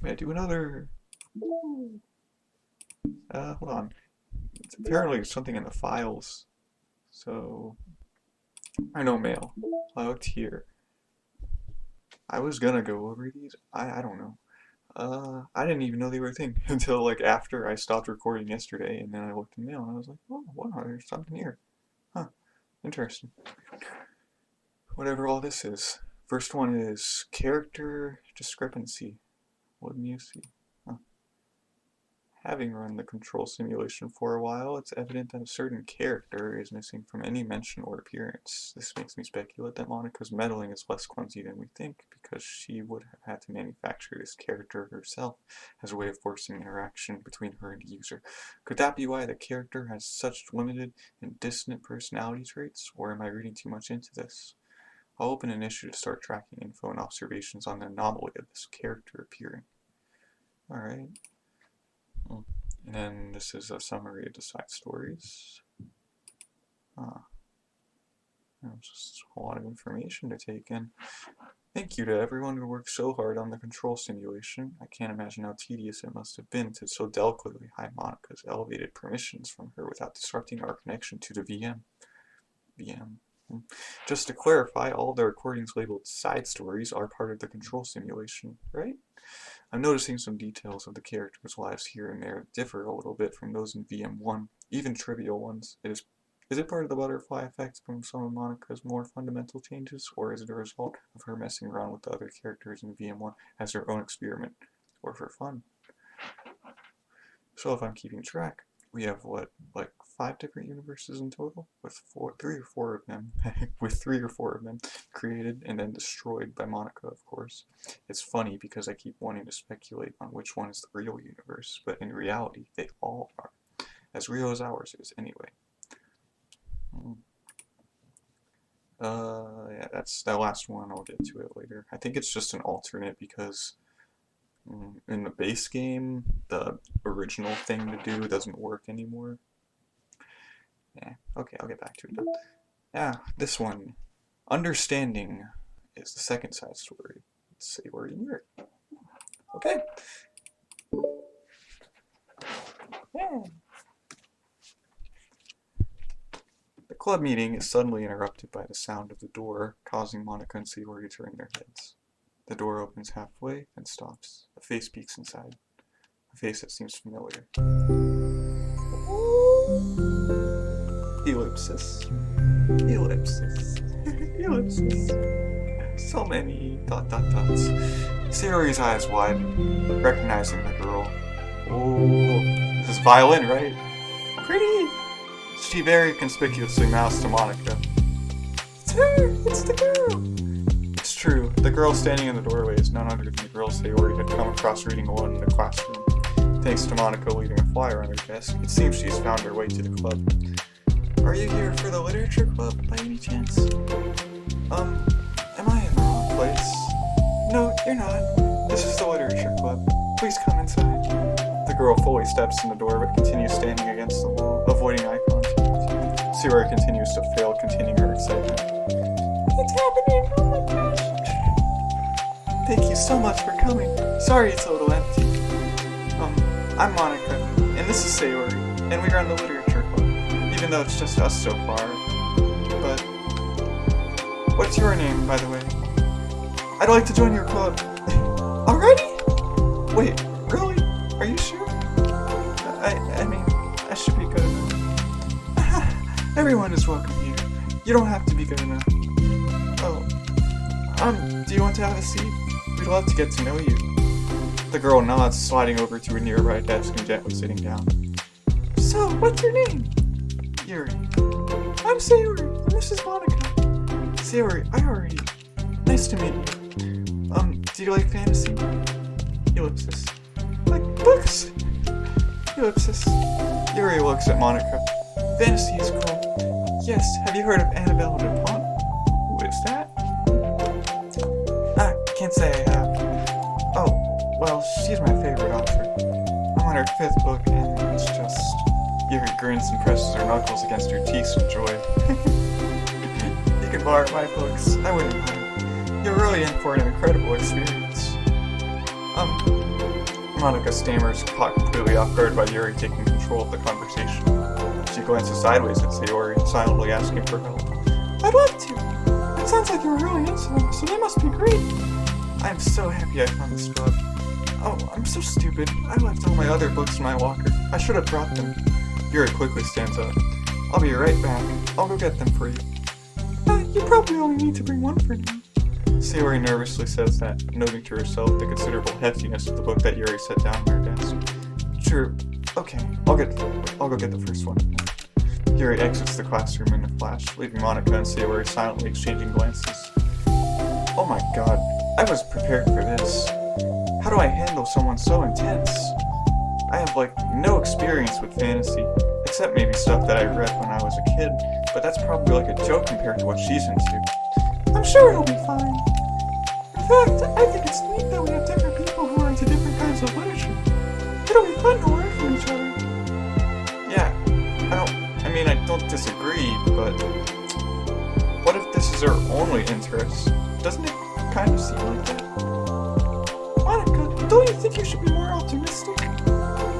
May I do another? Hold on. It's apparently something in the files. So, I know mail. I looked here. I was gonna go over these. I don't know. I didn't even know they were a thing until like after I stopped recording yesterday, and then I looked in mail and I was like, oh, wow, there's something here. Huh, interesting. Whatever all this is. First one is character discrepancy. What do you see? Huh. Having run the control simulation for a while, it's evident that a certain character is missing from any mention or appearance. This makes me speculate that Monica's meddling is less clumsy than we think, because she would have had to manufacture this character herself as a way of forcing interaction between her and the user. Could that be why the character has such limited and dissonant personality traits, or am I reading too much into this? I'll open an issue to start tracking info and observations on the anomaly of this character appearing. Alright. And then this is a summary of the side stories. Just a lot of information to take in. Thank you to everyone who worked so hard on the control simulation. I can't imagine how tedious it must have been to so delicately hide Monica's elevated permissions from her without disrupting our connection to the VM. Just to clarify, all the recordings labeled side stories are part of the control simulation, right? I'm noticing some details of the characters' lives here and there differ a little bit from those in VM1, even trivial ones. Is it part of the butterfly effect from some of Monica's more fundamental changes, or is it a result of her messing around with the other characters in VM1 as her own experiment, or for fun? So if I'm keeping track, we have what, like 5 different universes in total, with 3 or 4 of them, with 3 or 4 of them created and then destroyed by Monica, of course. It's funny because I keep wanting to speculate on which one is the real universe, but in reality, they all are, as real as ours is, anyway. Yeah, that's that last one. I'll get to it later. I think it's just an alternate because in the base game, the original thing to do doesn't work anymore. Yeah, okay, I'll get back to it now. Yeah, this one. Understanding is the second side story. Let's see where you are. Okay. Yeah. The club meeting is suddenly interrupted by the sound of the door, causing Monica and Sayori to turn their heads. The door opens halfway and stops. A face peeks inside. A face that seems familiar. Ellipsis. Ellipsis. Ellipsis. So many dots. Sayori's eyes widen, recognizing the girl. Oh, this is violin, right? Pretty! She very conspicuously mouths to Monica. It's her! It's the girl! It's true. The girl standing in the doorway is none other than the girl Sayori had come across reading alone in the classroom. Thanks to Monica leaving a flyer on her desk, it seems she's found her way to the club. Are you here for the literature club, by any chance? Am I in the wrong place? No, you're not. This is the literature club. Please come inside. The girl fully steps in the door but continues standing against the wall, avoiding eye contact. Sayori continues to fail, containing her excitement. It's happening! Oh my gosh! Thank you so much for coming. Sorry it's a little empty. I'm Monica, and this is Sayori, and we run the literature club, even though it's just us so far. But what's your name, by the way? I'd like to join your club. Already? Wait, really? Are you sure? I mean, I should be good enough. Everyone is welcome here. You don't have to be good enough. Oh, do you want to have a seat? We'd love to get to know you. The girl nods, sliding over to a nearby desk and gently sitting down. So, what's your name? Yuri. I'm Sayori, and this is Monica. Sayori, I already. Nice to meet you. Do you like fantasy? Ellipsis. Like books? Ellipsis. Yuri looks at Monica. Fantasy is cool. Yes, have you heard of Annabelle DuPont? Who is that? Can't say I have. Oh, well, she's my favorite author. I'm on her 5th book, and it's just... Yuri grins and presses her knuckles against her teeth with joy. You can borrow my books. I wouldn't mind. You're really in for an incredible experience. Monica stammers, caught completely off guard by Yuri taking control of the conversation. She glances sideways at Sayori, silently asking for help. I'd love to. It sounds like you were really into them, so they must be great. I'm so happy I found this book. Oh, I'm so stupid. I left all my other books in my locker. I should have brought them. Yuri quickly stands up. I'll be right back. I'll go get them for you. You probably only need to bring one for now. Sayori nervously says that, noting to herself the considerable heftiness of the book that Yuri set down on her desk. True. Okay, I'll go get the first one. Yuri exits the classroom in a flash, leaving Monica and Sayori silently exchanging glances. Oh my god, I was prepared for this. How do I handle someone so intense? I have, no experience with fantasy, except maybe stuff that I read when I was a kid, but that's probably like a joke compared to what she's into. I'm sure it'll be fine. In fact, I think it's neat that we have different people who are into different kinds of literature. It'll be fun to learn from each other. Yeah, I don't disagree, but what if this is our only interest? Doesn't it kind of seem like that? Monica, don't you think you should be more optimistic?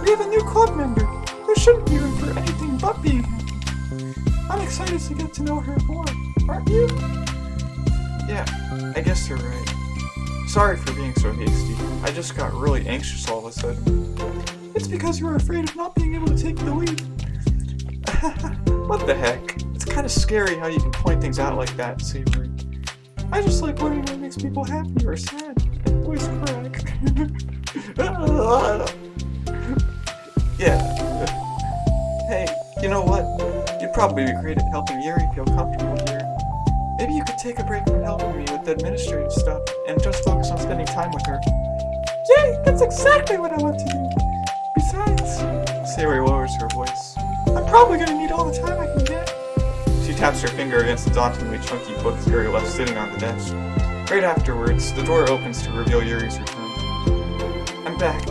We have a new club member. There shouldn't be room for anything but being happy. I'm excited to get to know her more, aren't you? Yeah, I guess you're right. Sorry for being so hasty. I just got really anxious all of a sudden. It's because you were afraid of not being able to take the lead. What the heck? It's kind of scary how you can point things out like that, Sayori. I just like learning what makes people happy or sad. Voice crack. Yeah. Hey, you know what? You'd probably be great at helping Yuri feel comfortable here. Maybe you could take a break from helping me with the administrative stuff and just focus on spending time with her. Yay! That's exactly what I want to do! Besides, Sayori lowers her voice. I'm probably gonna need all the time I can get. She taps her finger against the dauntingly chunky book Yuri left sitting on the desk. Right afterwards, the door opens to reveal Yuri's return. I'm back.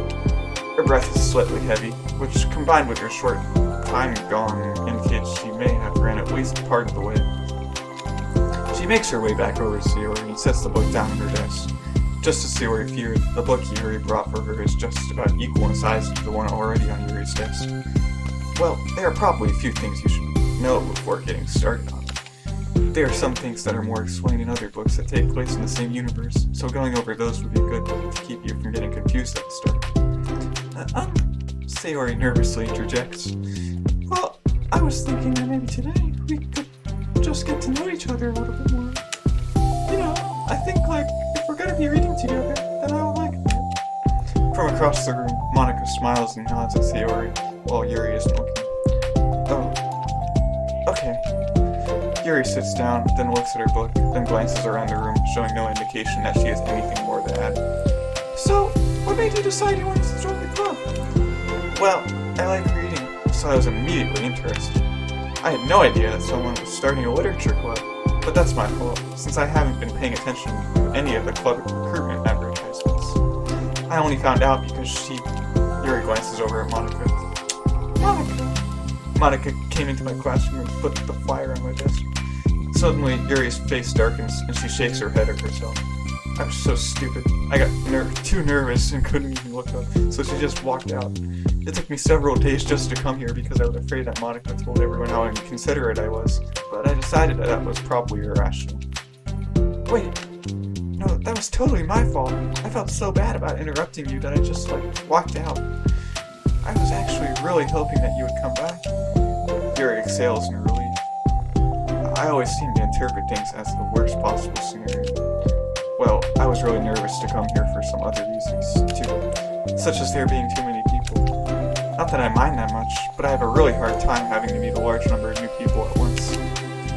Her breath is slightly heavy, which, combined with her short time gone, indicates she may have ran at least part of the way. She makes her way back over to Sayori and sets the book down on her desk. Just as Sayori feared, the book Yuri brought for her is just about equal in size to the one already on Yuri's desk. Well, there are probably a few things you should know before getting started on it. There are some things that are more explained in other books that take place in the same universe, so going over those would be good to keep you from getting confused at the start. Sayori nervously interjects. Well, I was thinking that maybe today we could just get to know each other a little bit more. You know, I think, if we're gonna be reading together, then I would like that. From across the room, Monica smiles and nods at Sayori, while Yuri isn't looking. Oh, okay. Yuri sits down, then looks at her book, then glances around the room, showing no indication that she has anything more to add. So, what made you decide you wanted to join the club? Well, I like reading, so I was immediately interested. I had no idea that someone was starting a literature club, but that's my fault, since I haven't been paying attention to any of the club recruitment advertisements. I only found out because Yuri glances over at Monica. Monica came into my classroom and put the flyer on my desk. Suddenly, Yuri's face darkens and she shakes her head at herself. I was so stupid. I got too nervous and couldn't even look up, so she just walked out. It took me several days just to come here because I was afraid that Monica told everyone how inconsiderate I was, but I decided that was probably irrational. Wait, no, that was totally my fault. I felt so bad about interrupting you that I just, walked out. I was actually really hoping that you would come back. Yuri exhales in relief. I always seem to interpret things as the worst possible scenario. Well, I was really nervous to come here for some other reasons, too, such as there being too many people. Not that I mind that much, but I have a really hard time having to meet a large number of new people at once.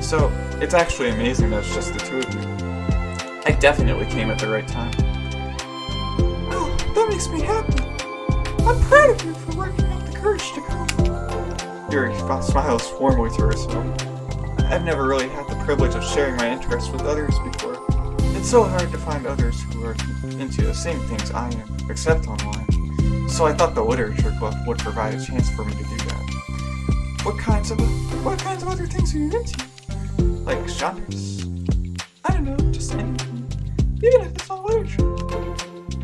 So, it's actually amazing that it's just the two of you. I definitely came at the right time. Well, that makes me happy. I'm proud of you for working up the courage to come. Yuri smiles warmly to herself. I've never really had the privilege of sharing my interests with others before. It's so hard to find others who are into the same things I am, except online. So I thought the literature club would provide a chance for me to do that. What kinds of other things are you into? Like genres? I don't know, just anything. Even if it's not literature.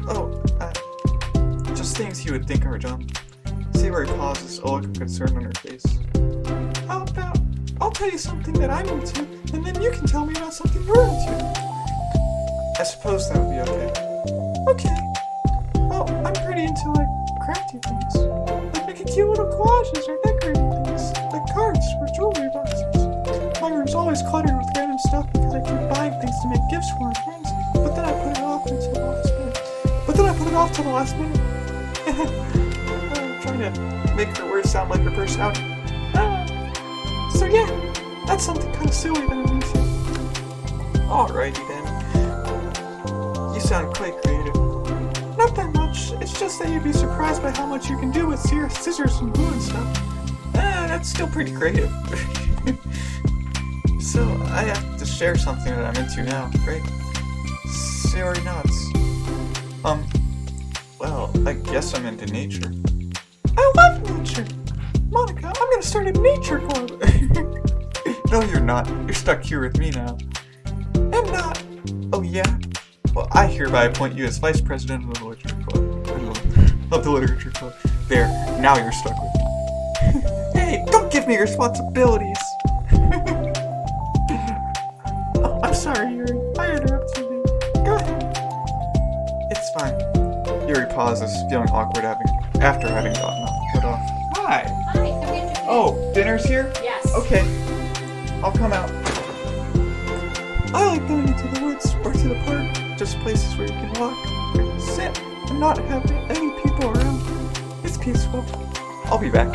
Oh, just Most things you would think are dumb. Sayori pauses, a look of concern on her face. How about, I'll tell you something that I'm into, and then you can tell me about something you're into. I suppose that would be okay. Okay. Well, I'm pretty into, like, crafty things. Like making cute little collages or decorating things. Like cards or jewelry boxes. My room's always cluttered with random stuff because I keep buying things to make gifts for my friends, but then I put it off until the last minute. I'm trying to make her words sound like her personality. So yeah, that's something kind of silly that I'm into. Alrighty then. You sound quite creative. Not that much, it's just that you'd be surprised by how much you can do with scissors and glue and stuff. That's still pretty creative. So, I have to share something that I'm into now, right? Sayori nods. Well, I guess I'm into nature. I love nature! Monica, I'm gonna start a nature club! No, you're not. You're stuck here with me now. I'm not. Oh, yeah? Well, I hereby appoint you as vice president of the literature club. Of the literature club. There, now you're stuck with me. Hey, don't give me responsibilities! Oh, I'm sorry, Yuri. I interrupted you. Go ahead. It's fine. Yuri pauses, feeling awkward after having gotten put off. Hi! Hi, come get your Oh, dinner's here? Yes. Okay. I'll come out. I like going into the woods or to the park. Just places where you can walk, and sit, and not have any people around. It's peaceful. I'll be back.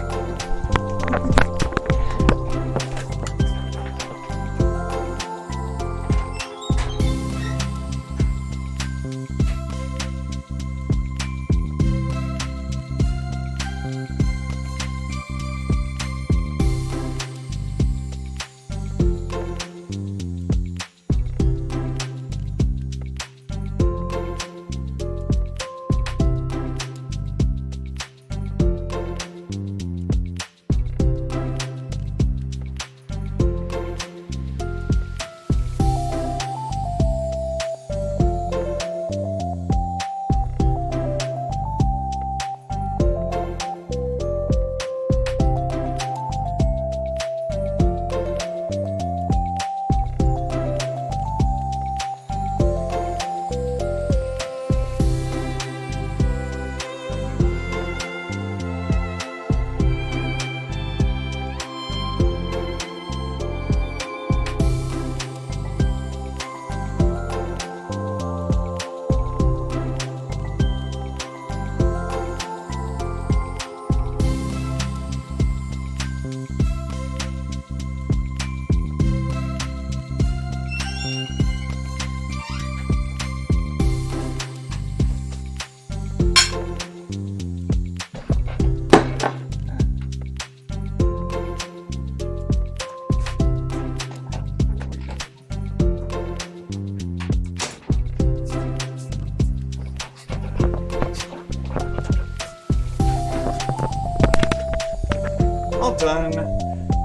Done.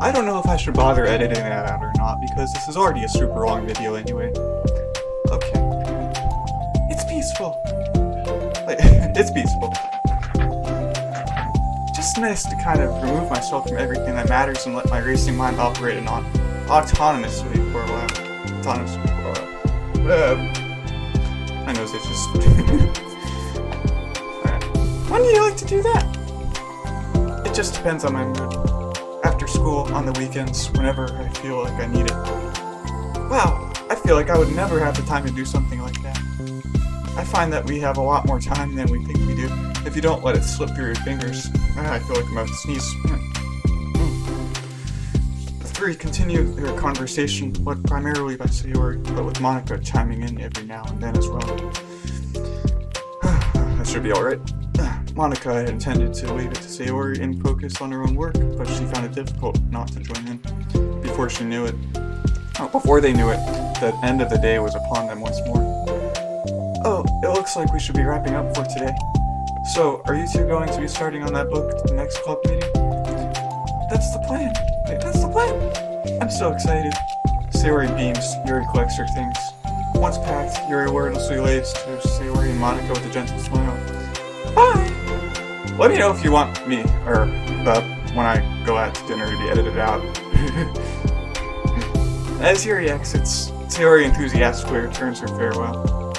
I don't know if I should bother editing that out or not because this is already a super long video anyway. Okay. It's peaceful. It's peaceful. Just nice to kind of remove myself from everything that matters and let my racing mind operate autonomously for a while. My nose itches. Alright. When do you like to do that? It just depends on my mood. After school, on the weekends, whenever I feel like I need it. Wow, I feel like I would never have the time to do something like that. I find that we have a lot more time than we think we do, if you don't let it slip through your fingers. I feel like I'm about to sneeze. The three continue their conversation, led primarily by Sayori, but with Monica chiming in every now and then as well. That should be alright. Monica had intended to leave it to Sayori and focus on her own work, but she found it difficult not to join in. Before they knew it, the end of the day was upon them once more. Oh, it looks like we should be wrapping up for today. So, are you two going to be starting on that book at the next club meeting? That's the plan. That's the plan. I'm so excited. Sayori beams. Yuri collects her things. Once packed, Yuri wordlessly lays to Sayori and Monica with a gentle smile. Bye! Let me know if you want me, or when I go out to dinner to be edited out. As Yuri exits, Sayori enthusiastically returns her farewell.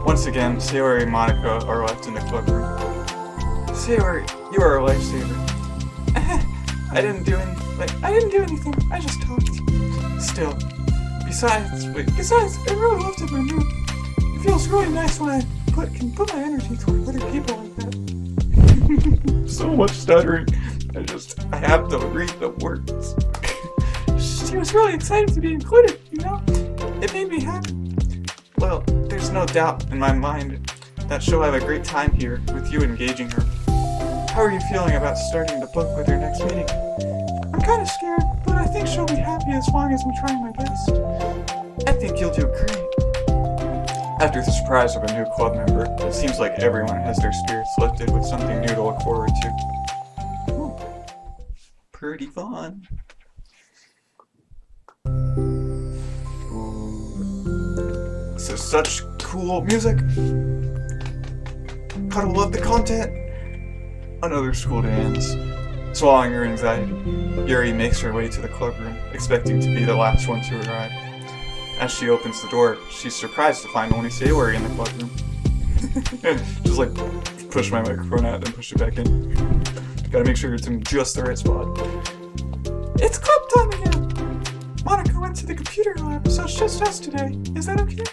Once again, Sayori and Monica are left in the clubroom. Sayori, you are a lifesaver. I didn't do anything. I just talked. Still. Besides, I really lifted my mood. It feels really nice when I can put my energy toward other people like that. So much stuttering. I have to read the words. She was really excited to be included, you know? It made me happy. Well, there's no doubt in my mind that she'll have a great time here with you engaging her. How are you feeling about starting the book with her next meeting? I'm kind of scared, but I think she'll be happy as long as I'm trying my best. I think you'll do great. After the surprise of a new club member, it seems like everyone has their spirits lifted with something new to look forward to. Ooh, pretty fun. This is such cool music. Gotta love the content. Another school day ends. Swallowing her anxiety, Yuri makes her way to the clubroom, expecting to be the last one to arrive. As she opens the door, she's surprised to find only Sayori in the clubroom. Just like, push my microphone out and push it back in. Gotta make sure it's in just the right spot. It's club time again! Monica went to the computer lab, so it's just us today. Is that okay?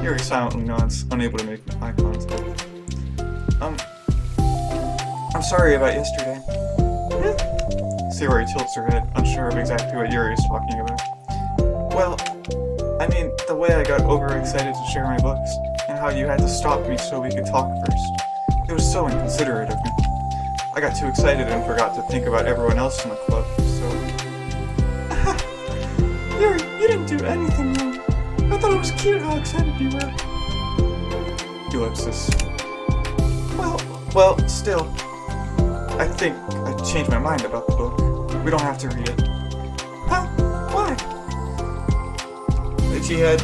Yuri silently nods, unable to make eye contact. I'm sorry about yesterday. Sayori tilts her head, unsure of exactly what Yuri is talking about. Well, I mean, the way I got overexcited to share my books, and how you had to stop me so we could talk first. It was so inconsiderate of me. I got too excited and forgot to think about everyone else in the club, so... Yuri, you didn't do anything wrong. I thought it was cute how excited you were. Ellipsis. Well, still. I think I changed my mind about the book. We don't have to read it. Huh? Why? Itchy head.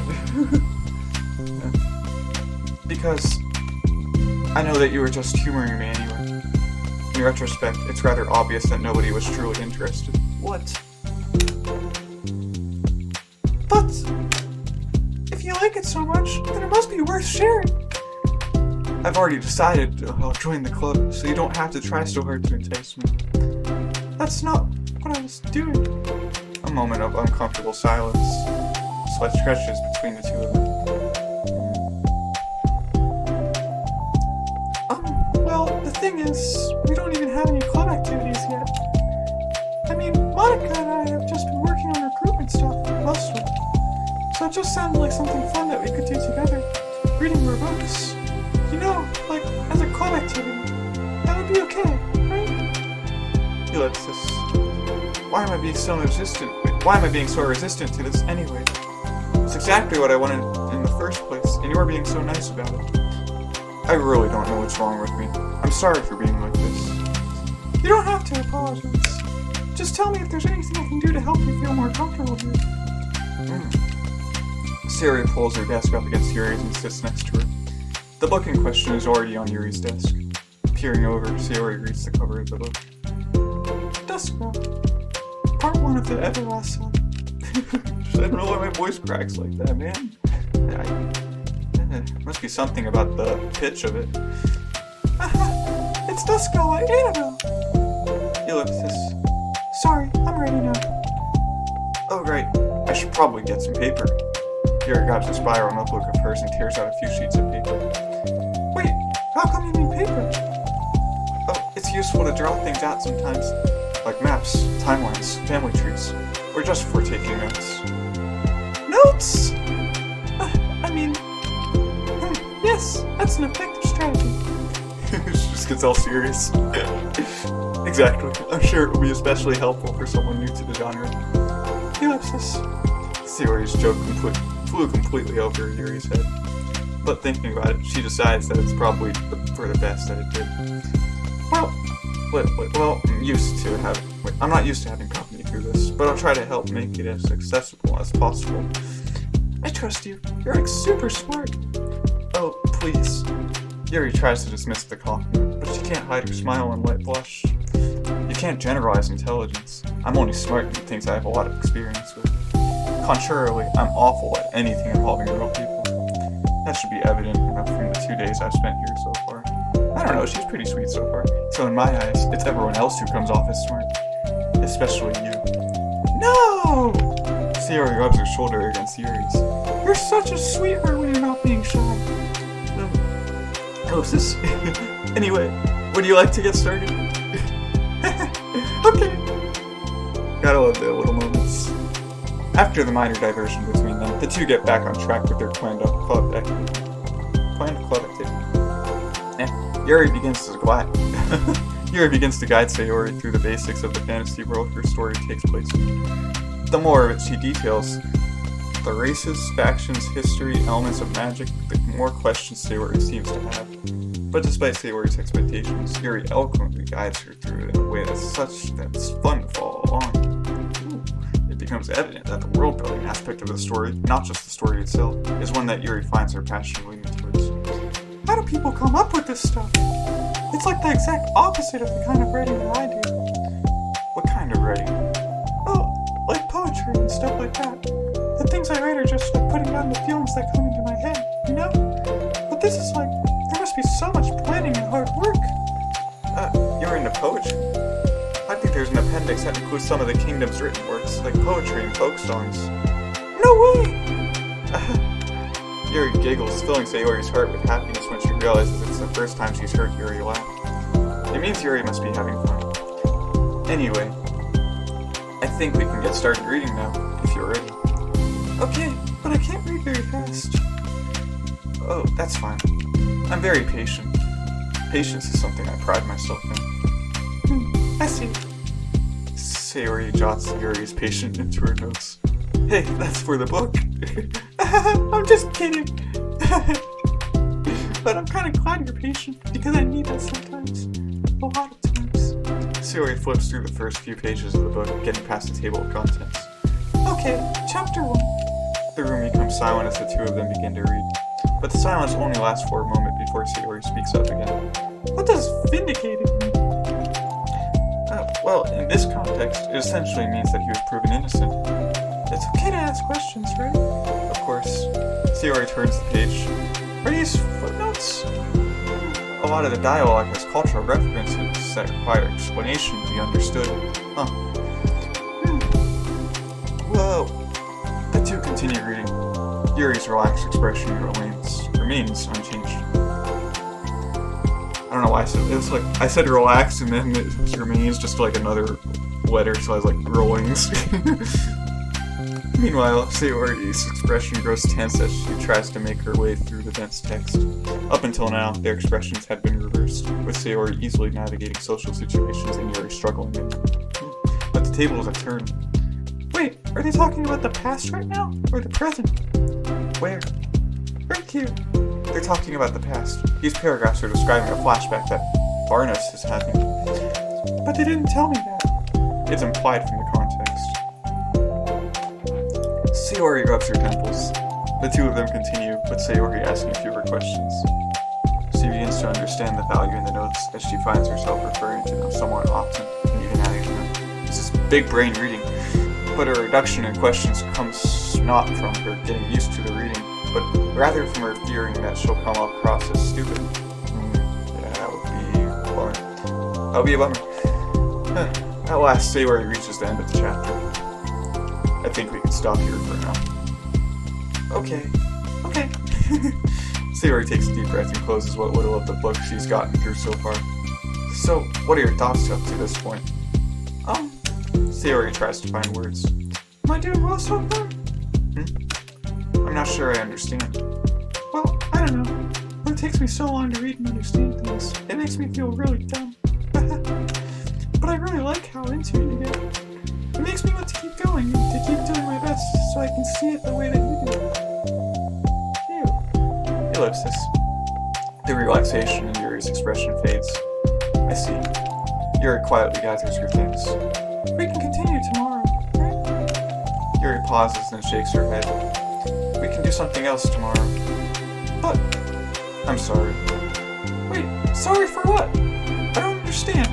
Because I know that you were just humoring me anyway. In retrospect, it's rather obvious that nobody was truly interested. What? But if you like it so much, then it must be worth sharing. I've already decided I'll join the club, so you don't have to try so hard to entice me. That's not what I was doing. A moment of uncomfortable silence. Sweat stretches between the two of them. Well, the thing is, we don't even have any club activities yet. I mean, Monica and I have just been working on recruitment stuff, mostly. So it just sounded like something fun that we could do together. Reading more books. You know, like, as a club activity. That would be okay, right? Ellipsis. Why am I being so resistant to this anyway? It's exactly what I wanted in the first place, and you're being so nice about it. I really don't know what's wrong with me. I'm sorry for being like this. You don't have to apologize. Just tell me if there's anything I can do to help you feel more comfortable here. Sayori pulls her desk up against Yuri's and sits next to her. The book in question is already on Yuri's desk. Peering over, Sayori reads the cover of the book. Duskbell. Part 1 of the Everlast Sun. I don't know why my voice cracks like that, man. Must be something about the pitch of it. It's Duskbell by Annabelle. Ellipsis. Sorry, I'm ready now. Oh, right. I should probably get some paper. Yuri grabs a spiral notebook of hers and tears out a few sheets of paper. Wait, how come you need paper? Oh, it's useful to draw things out sometimes. Like maps, timelines, family trees, or just for taking notes. Notes? Yes, that's an effective strategy. She just gets all serious. Exactly. I'm sure it will be especially helpful for someone new to the genre. Ellipsis. Sayori's joke flew completely over Yuri's head. But thinking about it, she decides that it's probably for the best that it did. Well, I'm not used to having company through this, but I'll try to help make it as accessible as possible. I trust you. You're like super smart. Oh, please. Yuri tries to dismiss the compliment, but she can't hide her smile and light blush. You can't generalize intelligence. I'm only smart in things I have a lot of experience with. Contrarily, I'm awful at anything involving real people. That should be evident enough from the 2 days I've spent here so far. I don't know, she's pretty sweet so far. So in my eyes, it's everyone else who comes off as smart. Especially you. No! Sayori rubs her shoulder against Yuri's. You're such a sweetheart when you're not being shy. Oh, is this... Anyway, would you like to get started? Okay. Gotta love the little moments. After the minor diversion between them, the two get back on track with their planned club activity. Yuri begins to guide Sayori through the basics of the fantasy world her story takes place in. The more of it she details, the races, factions, history, elements of magic, the more questions Sayori seems to have. But despite Sayori's expectations, Yuri eloquently guides her through it in a way that's fun to follow along. It becomes evident that the world-building aspect of the story, not just the story itself, is one that Yuri finds her passion leaning towards. How do people come up with this stuff? It's like the exact opposite of the kind of writing that I do. What kind of writing? Oh, like poetry and stuff like that. The things I write are just like putting down the feelings that come into my head, you know? But this is like, there must be so much planning and hard work. You're into poetry? I think there's an appendix that includes some of the kingdom's written works, like poetry and folk songs. No way! Yuri giggles, filling Sayori's heart with happiness when she realizes it's the first time she's heard Yuri laugh. It means Yuri must be having fun. Anyway, I think we can get started reading now, if you're ready. Okay, but I can't read very fast. Oh, that's fine. I'm very patient. Patience is something I pride myself in. I see. Sayori jots Yuri's patient into her notes. Hey, that's for the book. I'm just kidding. But I'm kind of glad you're patient, because I need that sometimes. A lot of times. Sayori flips through the first few pages of the book, getting past the table of contents. Okay, chapter 1. The room becomes silent as the two of them begin to read. But the silence only lasts for a moment before Sayori speaks up again. What does vindicated mean? Well, in this context, it essentially means that he was proven innocent. It's okay to ask questions, right? Of course. Sayori turns the page. Are these footnotes? A lot of the dialogue has cultural references that require explanation to be understood. Huh. Whoa. The two continue reading. Yuri's relaxed expression remains unchanged. I don't know why I said it. Was like I said relaxed and then it remains just like another letter, so I was like rollings. Meanwhile, Sayori's expression grows tense as she tries to make her way through the dense text. Up until now, their expressions had been reversed, with Sayori easily navigating social situations and Yuri struggling in them. But the tables have turned. Wait, are they talking about the past right now? Or the present? Where? Right here. They're talking about the past. These paragraphs are describing a flashback that Barnes is having. But they didn't tell me that. It's implied from the context. Sayori rubs her temples. The two of them continue, with Sayori asking fewer questions. She begins to understand the value in the notes as she finds herself referring to them somewhat often, and even adding to them. This is big brain reading, but her reduction in questions comes not from her getting used to the reading, but rather from her fearing that she'll come across as stupid. Yeah, that would be a bummer. At last, Sayori reaches the end of the chapter. I think we can stop here for now. Okay. Sayori takes a deep breath and closes what little of the book she's gotten through so far. So, what are your thoughts up to this point? Sayori tries to find words. Am I doing well so far? I'm not sure I understand. Well, I don't know. When it takes me so long to read and understand things, it makes me feel really dumb. But I really like how into it you get. It makes me want to keep going and to keep doing my best so I can see it the way that you do. Ew. Ellipsis. The relaxation in Yuri's expression fades. I see. Yuri quietly gathers her things. We can continue tomorrow, right? Yuri pauses and shakes her head. We can do something else tomorrow. But, I'm sorry. Wait, sorry for what? I don't understand.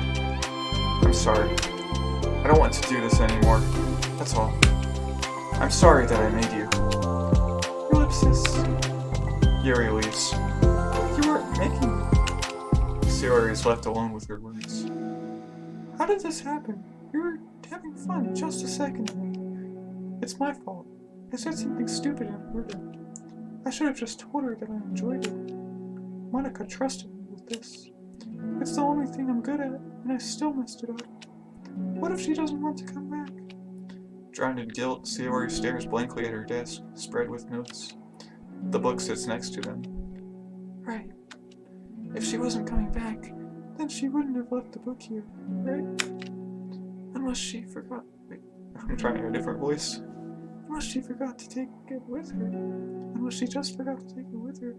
I'm sorry. I don't want to do this anymore. That's all. I'm sorry that I made you. Ellipsis. Yuri leaves. You weren't making me. Sayori is left alone with her words. How did this happen? You were having fun just a second ago. It's my fault. I said something stupid and hurt her. I should have just told her that I enjoyed it. Monica trusted me with this. It's the only thing I'm good at, and I still messed it up. What if she doesn't want to come back? Drowned in guilt, Sayori stares blankly at her desk, spread with notes. The book sits next to them. Right. If she wasn't coming back, then she wouldn't have left the book here, right? Unless she forgot. Wait, I'm trying a different voice. Unless she forgot to take it with her. Unless she just forgot to take it with her.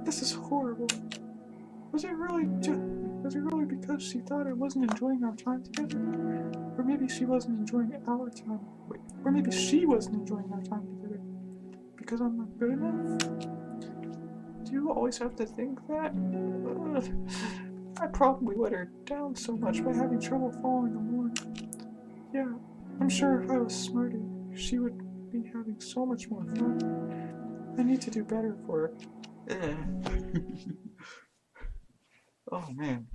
This is horrible. Was it really because she thought I wasn't enjoying our time together? Or maybe she wasn't enjoying our time. Wait, or maybe she wasn't enjoying our time together. Because I'm not good enough? Do you always have to think that? I probably let her down so much by having trouble following along. Yeah, I'm sure if I was smarter, she would be having so much more fun. I need to do better for her. Oh man.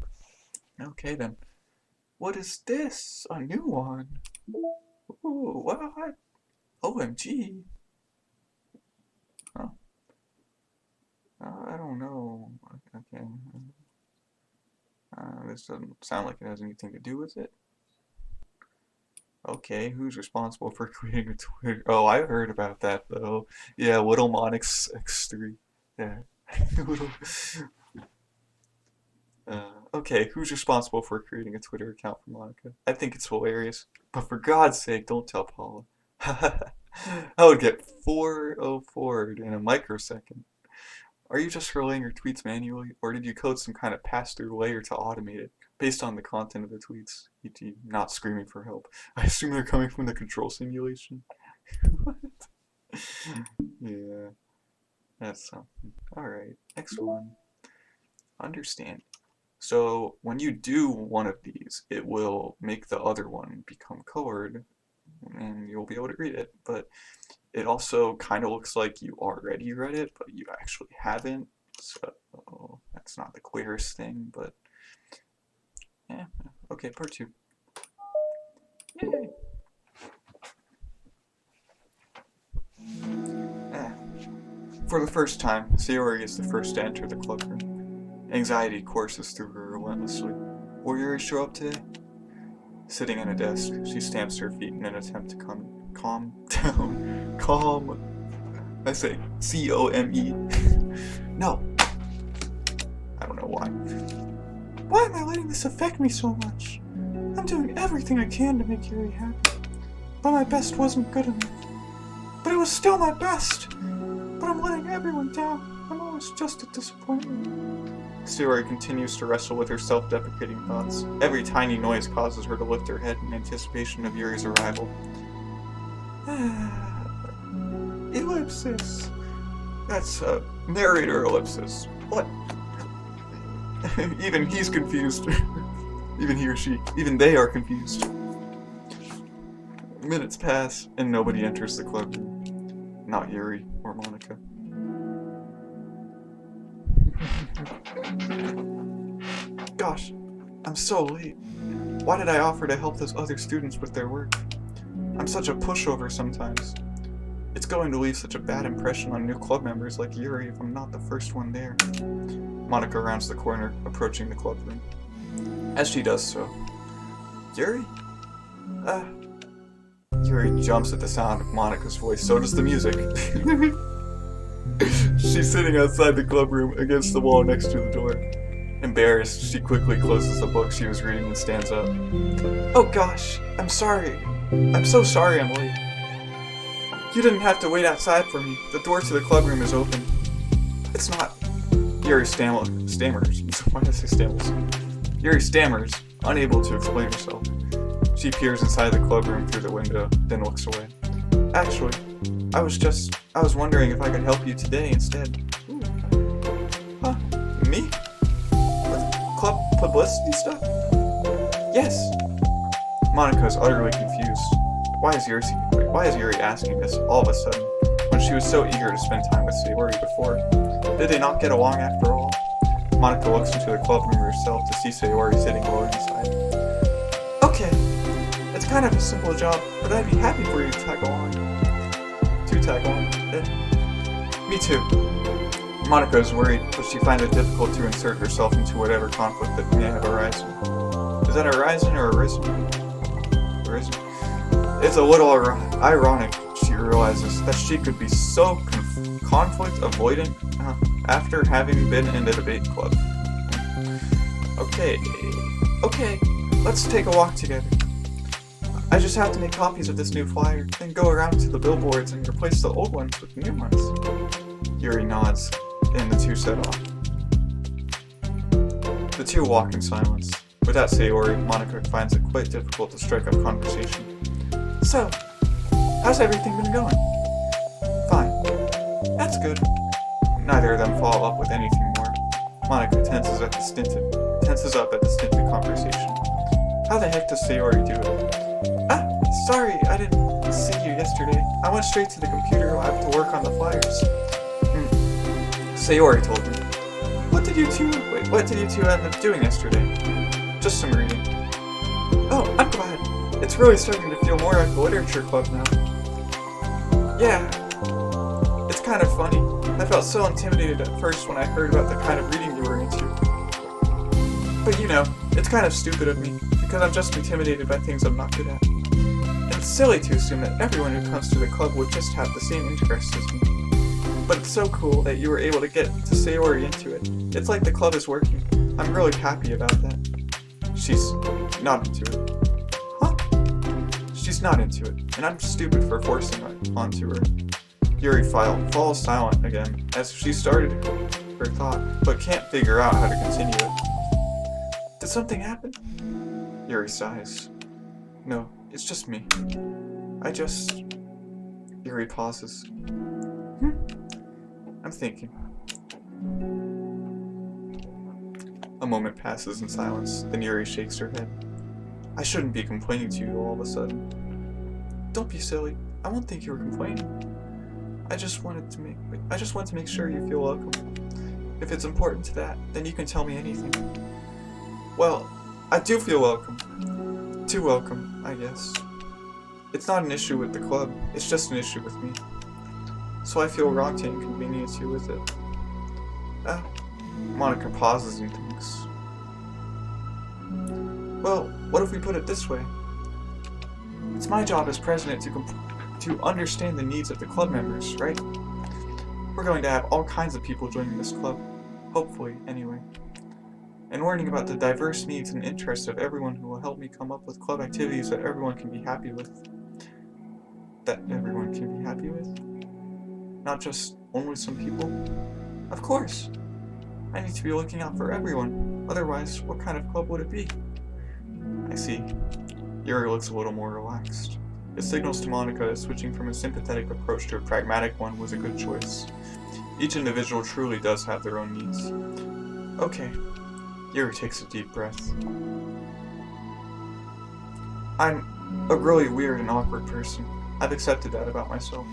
Okay then. What is this? A new one? Ooh, what? OMG. Huh. I don't know. Okay. This doesn't sound like it has anything to do with it. Okay, who's responsible for creating a Twitter? Oh, I've heard about that though. Yeah, Whittlemon X3. Yeah. Okay, who's responsible for creating a Twitter account for Monica? I think it's hilarious. But for God's sake, don't tell Paula. I would get 404'd in a microsecond. Are you just relaying your tweets manually, or did you code some kind of pass-through layer to automate it, based on the content of the tweets, e.g. not screaming for help? I assume they're coming from the control simulation. What? Yeah, that's something. Alright, next one. Understand. So, when you do one of these, it will make the other one become colored, and you'll be able to read it, but it also kind of looks like you already read it, but you actually haven't, so that's not the clearest thing, but yeah. Okay, part 2. Yay! For the first time, Sayori is the first to enter the clubroom. Anxiety courses through her relentlessly. Will Yuri show up today? Sitting at a desk, she stamps her feet in an attempt to calm down. Calm. I say C-O-M-E. No. I don't know why. Why am I letting this affect me so much? I'm doing everything I can to make Yuri happy. But my best wasn't good enough. But it was still my best. But I'm letting everyone down. I'm always just a disappointment. Sayori continues to wrestle with her self-deprecating thoughts. Every tiny noise causes her to lift her head in anticipation of Yuri's arrival. Ellipsis. That's narrator ellipsis. What? Even he's confused. Even he or she. Even they are confused. Minutes pass, and nobody enters the club room. Not Yuri or Monica. Gosh, I'm so late. Why did I offer to help those other students with their work? I'm such a pushover sometimes. It's going to leave such a bad impression on new club members like Yuri if I'm not the first one there. Monica rounds the corner, approaching the club room. As she does so, Yuri? Yuri jumps at the sound of Monica's voice, so does the music. She's sitting outside the club room against the wall next to the door. Embarrassed, she quickly closes the book she was reading and stands up. Oh gosh, I'm sorry. I'm so sorry I'm late. You didn't have to wait outside for me. The door to the club room is open. It's not... Yuri stammers. Why did I say stammers? Yuri stammers, unable to explain herself. She peers inside the club room through the window, then looks away. Actually, I was wondering if I could help you today instead. Huh? Me? With club publicity stuff? Yes. Monica is utterly confused. Why is Yuri asking this all of a sudden, when she was so eager to spend time with Sayori before? Did they not get along after all? Monica looks into the club room herself to see Sayori sitting alone inside. Okay, it's kind of a simple job, but I'd be happy for you to tag along. Me too. Monica is worried, but she finds it difficult to insert herself into whatever conflict that may have arisen. Is that arisen or arisen? Arisen? It's a little ironic, she realizes, that she could be so conflict avoidant after having been in the debate club. Okay, let's take a walk together. I just have to make copies of this new flyer, then go around to the billboards and replace the old ones with new ones. Yuri nods, and the two set off. The two walk in silence. Without Sayori, Monica finds it quite difficult to strike up conversation. So, how's everything been going? Fine. That's good. Neither of them follow up with anything more. Monica tenses up at the stinted conversation. How the heck does Sayori do it? Sorry, I didn't see you yesterday. I went straight to the computer lab to work on the flyers. Sayori told me. What did you two end up doing yesterday? Just some reading. Oh, I'm glad. It's really starting to feel more like a literature club now. Yeah. It's kind of funny. I felt so intimidated at first when I heard about the kind of reading you were into. But you know, it's kind of stupid of me, because I'm just intimidated by things I'm not good at. And it's silly to assume that everyone who comes to the club would just have the same interests as me. But it's so cool that you were able to get to Sayori into it. It's like the club is working. I'm really happy about that. She's not into it. Huh? She's not into it, and I'm stupid for forcing it onto her. Yuri falls silent again, as she started her thought, but can't figure out how to continue it. Did something happen? Yuri sighs. No, it's just me. Yuri pauses. I'm thinking. A moment passes in silence, then Yuri shakes her head. I shouldn't be complaining to you all of a sudden. Don't be silly. I won't think you were complaining. I just wanted to make sure you feel welcome. If it's important to that, then you can tell me anything. Well, I do feel welcome. Too welcome, I guess. It's not an issue with the club, it's just an issue with me. So I feel wrong to inconvenience you with it. Monica pauses and thinks. Well, what if we put it this way? It's my job as president to understand the needs of the club members, right? We're going to have all kinds of people joining this club. Hopefully, anyway. And learning about the diverse needs and interests of everyone who will help me come up with club activities that everyone can be happy with. Not just only some people. Of course. I need to be looking out for everyone. Otherwise, what kind of club would it be? I see. Yuri looks a little more relaxed. It signals to Monica that switching from a sympathetic approach to a pragmatic one was a good choice. Each individual truly does have their own needs. Okay. Yuri takes a deep breath. I'm a really weird and awkward person. I've accepted that about myself.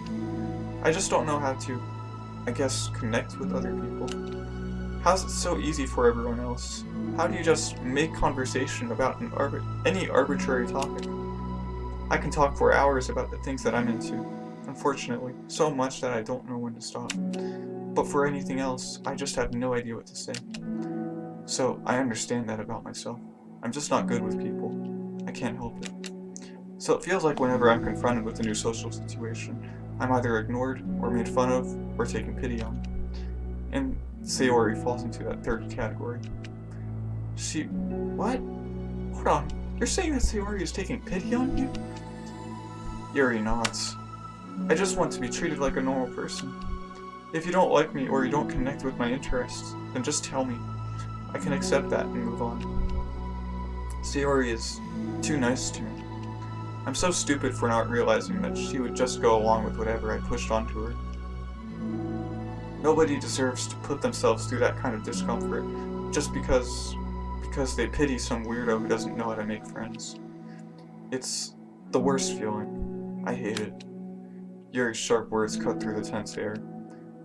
I just don't know how to, connect with other people. How's it so easy for everyone else? How do you just make conversation about any arbitrary topic? I can talk for hours about the things that I'm into. Unfortunately, so much that I don't know when to stop. But for anything else, I just have no idea what to say. So, I understand that about myself. I'm just not good with people. I can't help it. So it feels like whenever I'm confronted with a new social situation, I'm either ignored, or made fun of, or taken pity on. And Sayori falls into that third category. What? Hold on, you're saying that Sayori is taking pity on you? Yuri nods. I just want to be treated like a normal person. If you don't like me or you don't connect with my interests, then just tell me. I can accept that and move on. Sayori is too nice to me. I'm so stupid for not realizing that she would just go along with whatever I pushed onto her. Nobody deserves to put themselves through that kind of discomfort just because they pity some weirdo who doesn't know how to make friends. It's the worst feeling. I hate it. Yuri's sharp words cut through the tense air.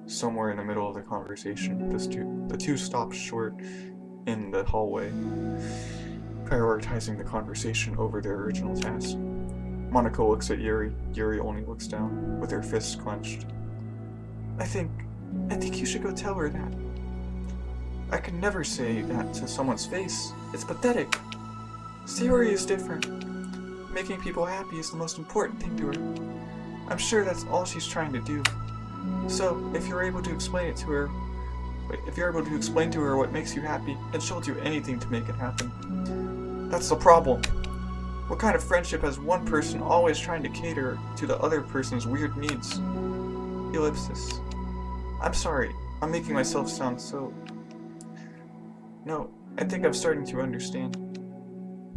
Somewhere in the middle of the conversation, the two stopped short in the hallway, prioritizing the conversation over their original task. Monica looks at Yuri. Yuri only looks down, with her fists clenched. I think you should go tell her that. I could never say that to someone's face. It's pathetic. Sayori is different. Making people happy is the most important thing to her. I'm sure that's all she's trying to do. So, if you're able to explain to her what makes you happy, then she'll do anything to make it happen. That's the problem. What kind of friendship has one person always trying to cater to the other person's weird needs? Ellipsis. I'm sorry, I'm making myself sound so... No, I think I'm starting to understand.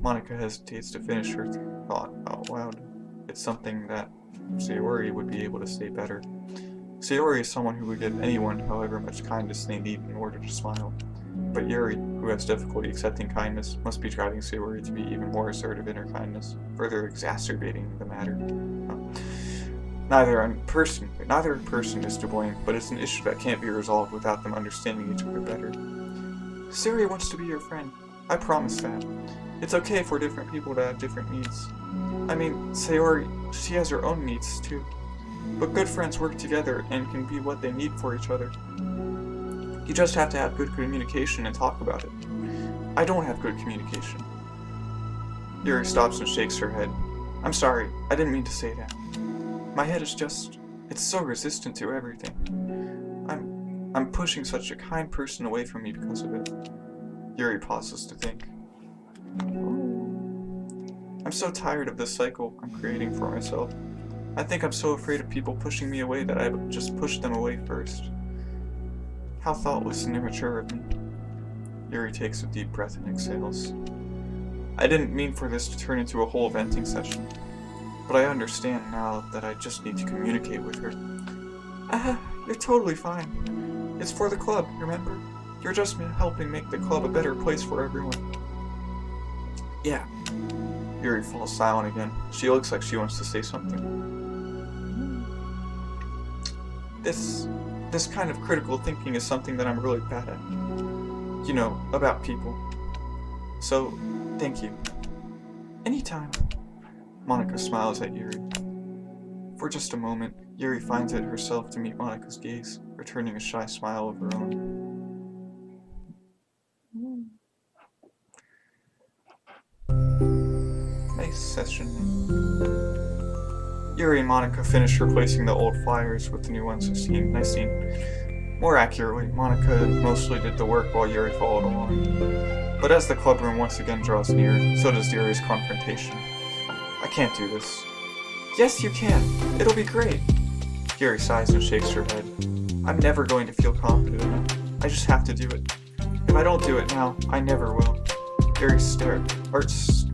Monica hesitates to finish her thought out loud. It's something that Sayori would be able to say better. Sayori is someone who would give anyone however much kindness they need in order to smile. But Yuri, who has difficulty accepting kindness, must be driving Sayori to be even more assertive in her kindness, further exacerbating the matter. Neither person is to blame, but it's an issue that can't be resolved without them understanding each other better. Sayori wants to be your friend. I promise that. It's okay for different people to have different needs. I mean, Sayori, she has her own needs too. But good friends work together and can be what they need for each other. You just have to have good communication and talk about it. I don't have good communication. Yuri stops and shakes her head. I'm sorry, I didn't mean to say that. My head is just... it's so resistant to everything. I'm pushing such a kind person away from me because of it. Yuri pauses to think. I'm so tired of this cycle I'm creating for myself. I think I'm so afraid of people pushing me away that I just push them away first. How thoughtless and immature of me. Yuri takes a deep breath and exhales. I didn't mean for this to turn into a whole venting session, but I understand now that I just need to communicate with her. You're totally fine. It's for the club, remember? You're just helping make the club a better place for everyone. Yeah. Yuri falls silent again. She looks like she wants to say something. This kind of critical thinking is something that I'm really bad at. You know, about people. So, thank you. Anytime. Monica smiles at Yuri. For just a moment, Yuri finds it herself to meet Monica's gaze, returning a shy smile of her own. Nice session. Yuri and Monica finish replacing the old flyers with the new ones. Nice scene. More accurately, Monica mostly did the work while Yuri followed along. But as the clubroom once again draws near, so does Yuri's confrontation. I can't do this. Yes, you can. It'll be great. Yuri sighs and shakes her head. I'm never going to feel confident enough. I just have to do it. If I don't do it now, I never will. Yuri starts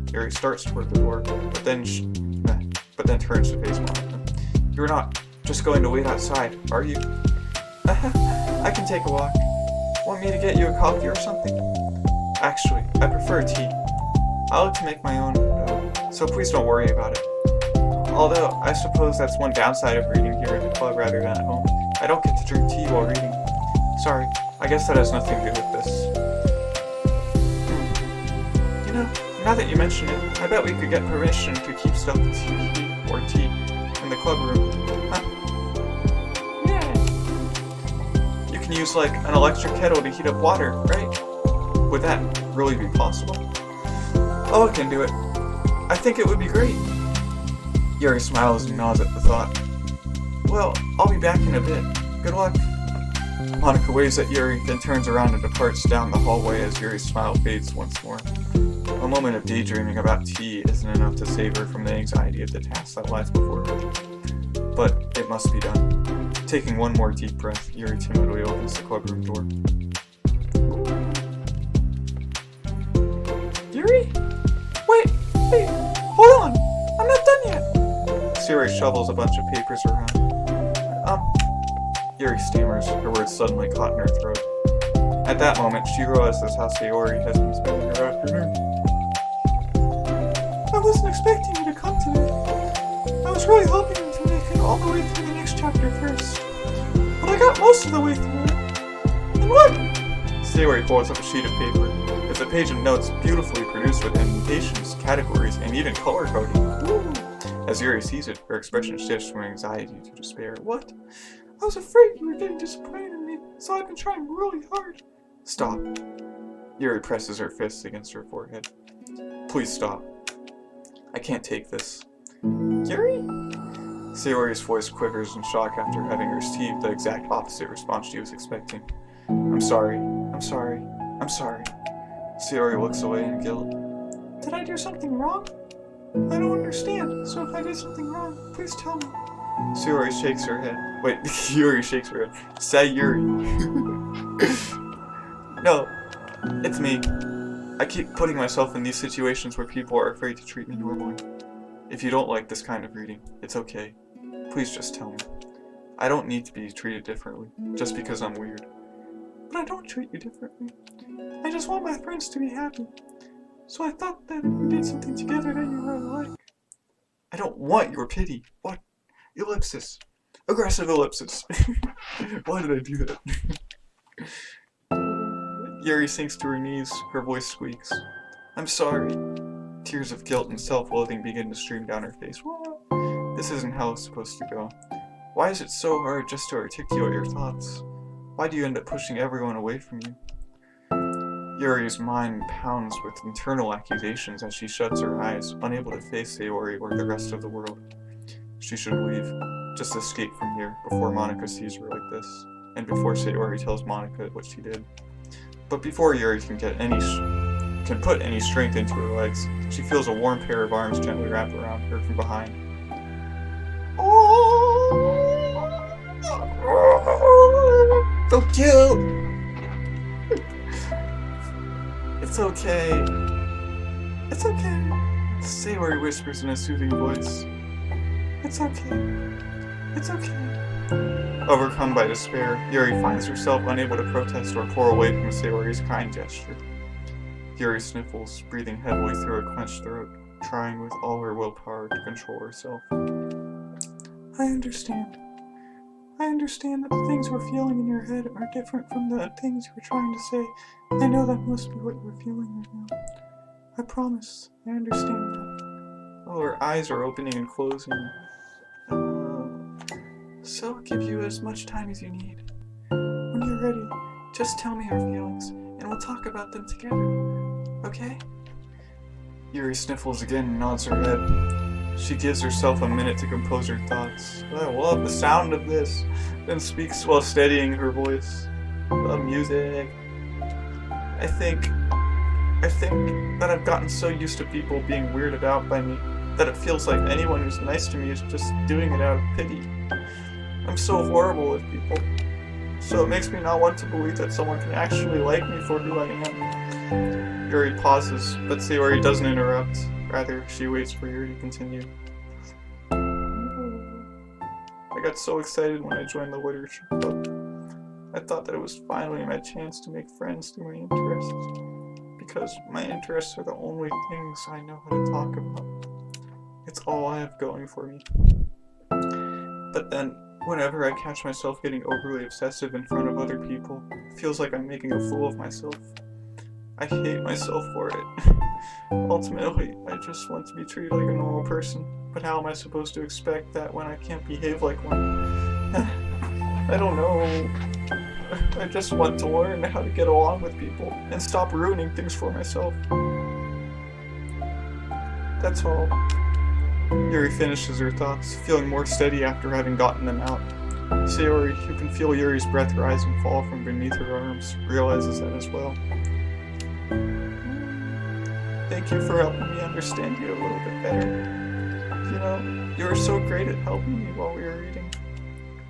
toward the door, but then turns to face Monica. You're not just going to wait outside, are you? I can take a walk. Want me to get you a coffee or something? Actually, I prefer tea. I like to make my own, so please don't worry about it. Although, I suppose that's one downside of reading here at the club rather than at home. I don't get to drink tea while reading. Sorry, I guess that has nothing to do with this. You know, now that you mention it, I bet we could get permission to keep stuff tea in the club room. Huh? Yeah. You can use like an electric kettle to heat up water, right? Would that really be possible? Oh, I can do it. I think it would be great. Yuri smiles and nods at the thought. Well, I'll be back in a bit. Good luck. Monica waves at Yuri, then turns around and departs down the hallway as Yuri's smile fades once more. A moment of daydreaming about tea isn't enough to save her from the anxiety of the task that lies before her. But it must be done. Taking one more deep breath, Yuri timidly opens the clubroom door. Yuri? Wait, hold on! I'm not done yet! Sayori shovels a bunch of papers around. Yuri stammers, her words suddenly caught in her throat. At that moment, she realizes how Sayori has been spending her afternoon. I wasn't expecting you to come today. I was really hoping to make it all the way through the next chapter first. But I got most of the way through it. And what? Sayori pulls up a sheet of paper. It's a page of notes beautifully produced with annotations, categories, and even color coding. Ooh. As Yuri sees it, her expression shifts from anxiety to despair. What? I was afraid you were getting disappointed in me, so I've been trying really hard. Stop. Yuri presses her fists against her forehead. Please stop. I can't take this. Yuri? Sayori's voice quivers in shock after having received the exact opposite response she was expecting. I'm sorry. I'm sorry. I'm sorry. Sayori looks away in guilt. Did I do something wrong? I don't understand, so if I did something wrong, please tell me. Sayori shakes her head. Wait, Yuri shakes her head. Sayori. No, it's me. I keep putting myself in these situations where people are afraid to treat me normally. If you don't like this kind of reading, it's okay. Please just tell me. I don't need to be treated differently, just because I'm weird. But I don't treat you differently. I just want my friends to be happy. So I thought that if we did something together that you really like. I don't want your pity. What? Ellipsis. Aggressive ellipsis. Why did I do that? Yuri sinks to her knees, her voice squeaks. I'm sorry. Tears of guilt and self-loathing begin to stream down her face. What? This isn't how it's supposed to go. Why is it so hard just to articulate your thoughts? Why do you end up pushing everyone away from you? Yuri's mind pounds with internal accusations as she shuts her eyes, unable to face Sayori or the rest of the world. She should leave. Just escape from here before Monica sees her like this, and before Sayori tells Monica what she did. But before Yuri can put any strength into her legs, she feels a warm pair of arms gently wrap around her from behind. Oh, so cute! It's okay. It's okay. Sayori whispers in a soothing voice. It's okay. It's okay. Overcome by despair, Yuri finds herself unable to protest or pull away from Sayori's kind gesture. Yuri sniffles, breathing heavily through a clenched throat, trying with all her willpower to control herself. I understand. I understand that the things we're feeling in your head are different from the things you were trying to say. I know that must be what you're feeling right now. I promise, I understand that. Oh, her eyes are opening and closing. So I'll give you as much time as you need. When you're ready, just tell me your feelings, and we'll talk about them together. Okay? Yuri sniffles again and nods her head. She gives herself a minute to compose her thoughts. I love the sound of this. Then speaks while steadying her voice. The music. I think that I've gotten so used to people being weirded out by me that it feels like anyone who's nice to me is just doing it out of pity. I'm so horrible with people. So it makes me not want to believe that someone can actually like me for who I am. Yuri pauses, but Sayori doesn't interrupt. Rather, she waits for Yuri to continue. I got so excited when I joined the literature club. I thought that it was finally my chance to make friends through my interests. Because my interests are the only things I know how to talk about. It's all I have going for me. But then, whenever I catch myself getting overly obsessive in front of other people, it feels like I'm making a fool of myself. I hate myself for it. Ultimately, I just want to be treated like a normal person, but how am I supposed to expect that when I can't behave like one? I don't know. I just want to learn how to get along with people and stop ruining things for myself. That's all. Yuri finishes her thoughts, feeling more steady after having gotten them out. Sayori, who can feel Yuri's breath rise and fall from beneath her arms, realizes that as well. Thank you for helping me understand you a little bit better. You know, you were so great at helping me while we were reading.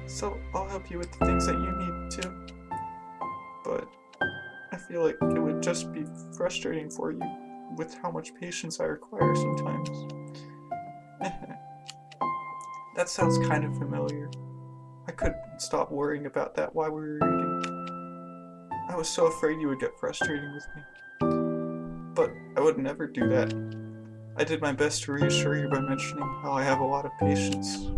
So I'll help you with the things that you need too. But I feel like it would just be frustrating for you with how much patience I require sometimes. That sounds kind of familiar. I I couldn't stop worrying about that while we were reading. I was so afraid you would get frustrated with me. But I would never do that. I did my best to reassure you by mentioning how I have a lot of patience.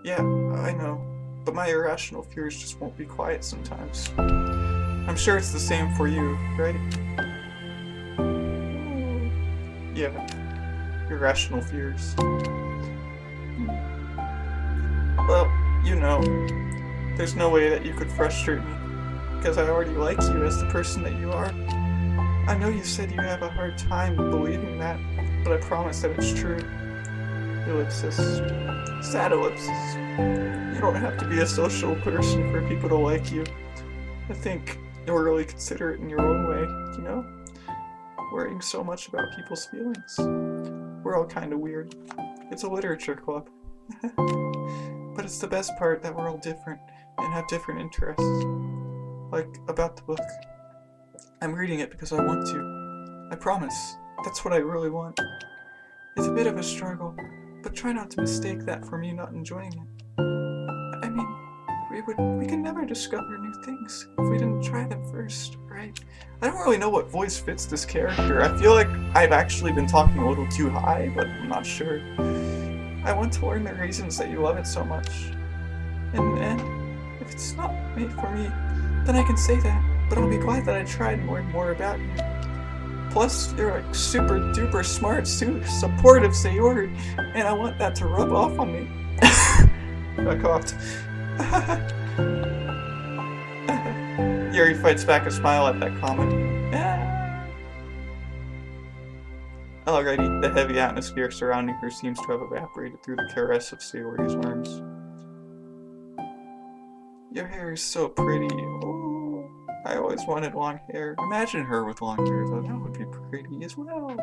Yeah, I know, but my irrational fears just won't be quiet sometimes. I'm sure it's the same for you, right? Yeah, irrational fears. Well, you know, there's no way that you could frustrate me, because I already like you as the person that you are. I know you said you have a hard time believing that, but I promise that it's true. Ellipsis. Sad ellipsis. You don't have to be a social person for people to like you. I think you're really considerate in your own way, you know? Worrying so much about people's feelings. We're all kind of weird. It's a literature club. But it's the best part that we're all different and have different interests. Like, about the book. I'm reading it because I want to. I promise. That's what I really want. It's a bit of a struggle, but try not to mistake that for me not enjoying it. I mean, we can never discover new things if we didn't try them first, right? I don't really know what voice fits this character. I feel like I've actually been talking a little too high, but I'm not sure. I want to learn the reasons that you love it so much. And if it's not made for me, then I can say that, but I'll be glad that I tried and learned more about you. Plus, you're like super duper smart, supportive Sayori, and I want that to rub off on me. I coughed. Yuri fights back a smile at that comment. Alrighty, the heavy atmosphere surrounding her seems to have evaporated through the caress of Sayori's arms. Your hair is so pretty. Ooh, I always wanted long hair. Imagine her with long hair, though. That would be pretty as well.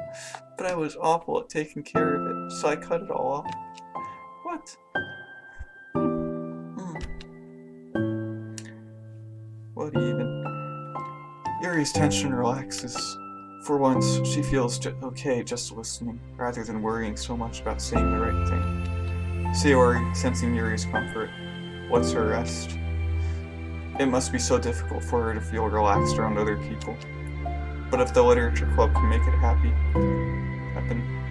But I was awful at taking care of it, so I cut it all off. What? What even? Yuri's tension relaxes. For once, she feels okay just listening, rather than worrying so much about saying the right thing. Sayori, sensing Yuri's comfort, lets her rest. It must be so difficult for her to feel relaxed around other people. But if the literature club can make it happen,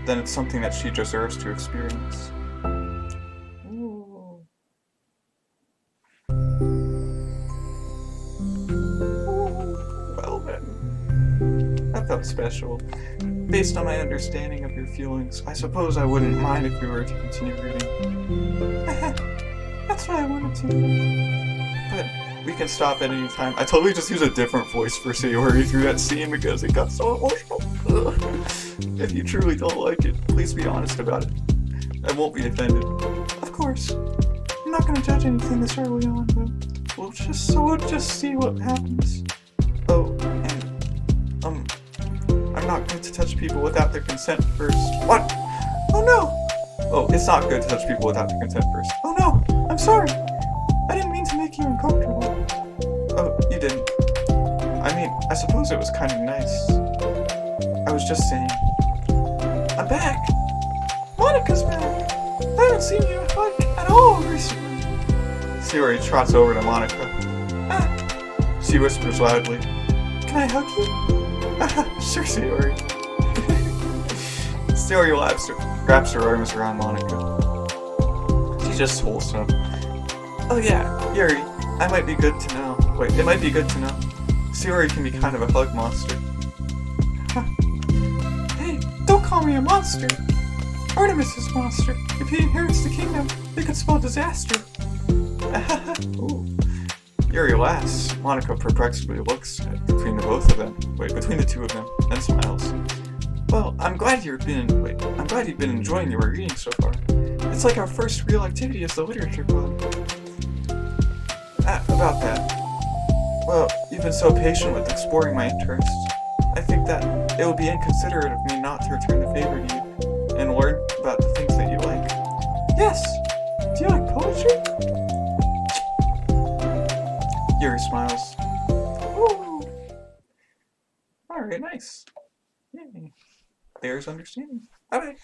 then it's something that she deserves to experience. Ooh. Well then. That felt special. Based on my understanding of your feelings, I suppose I wouldn't mind if we were to continue reading. That's what I wanted to. But we can stop at any time. I totally just use a different voice for Sayori through that scene because it got so emotional. If you truly don't like it, please be honest about it. I won't be offended. Of course. I'm not gonna judge anything this early on, though. We'll just see what happens. Oh, and, I'm not good to touch people without their consent first. What? Oh no! Oh, it's not good to touch people without their consent first. Oh no! I'm sorry! I didn't mean to make you uncomfortable. Oh, you didn't. I mean, I suppose it was kind of nice. I was just saying. I'm back! Monica's back! I haven't seen you at all recently. Sayori trots over to Monica. Ah! She whispers loudly. Can I hug you? Sure, Sayori. Sayori wraps her arms around Monica. She's just wholesome. Oh yeah, Yuri, it might be good to know. Sayori can be kind of a hug monster. Hey, don't call me a monster. Artemis is a monster. If he inherits the kingdom, it could spell disaster. Ooh. Yuri laughs. Monica perplexedly looks between the two of them, and smiles. Well, I'm glad you've been enjoying your reading so far. It's like our first real activity as the literature club. About that. Well, you've been so patient with exploring my interests. I think that it would be inconsiderate of me not to return the favor to you and learn about the things that you like. Yes! Do you like poetry? Yuri smiles. Ooh. Alright, nice. Yay. There's understanding. Bye-bye.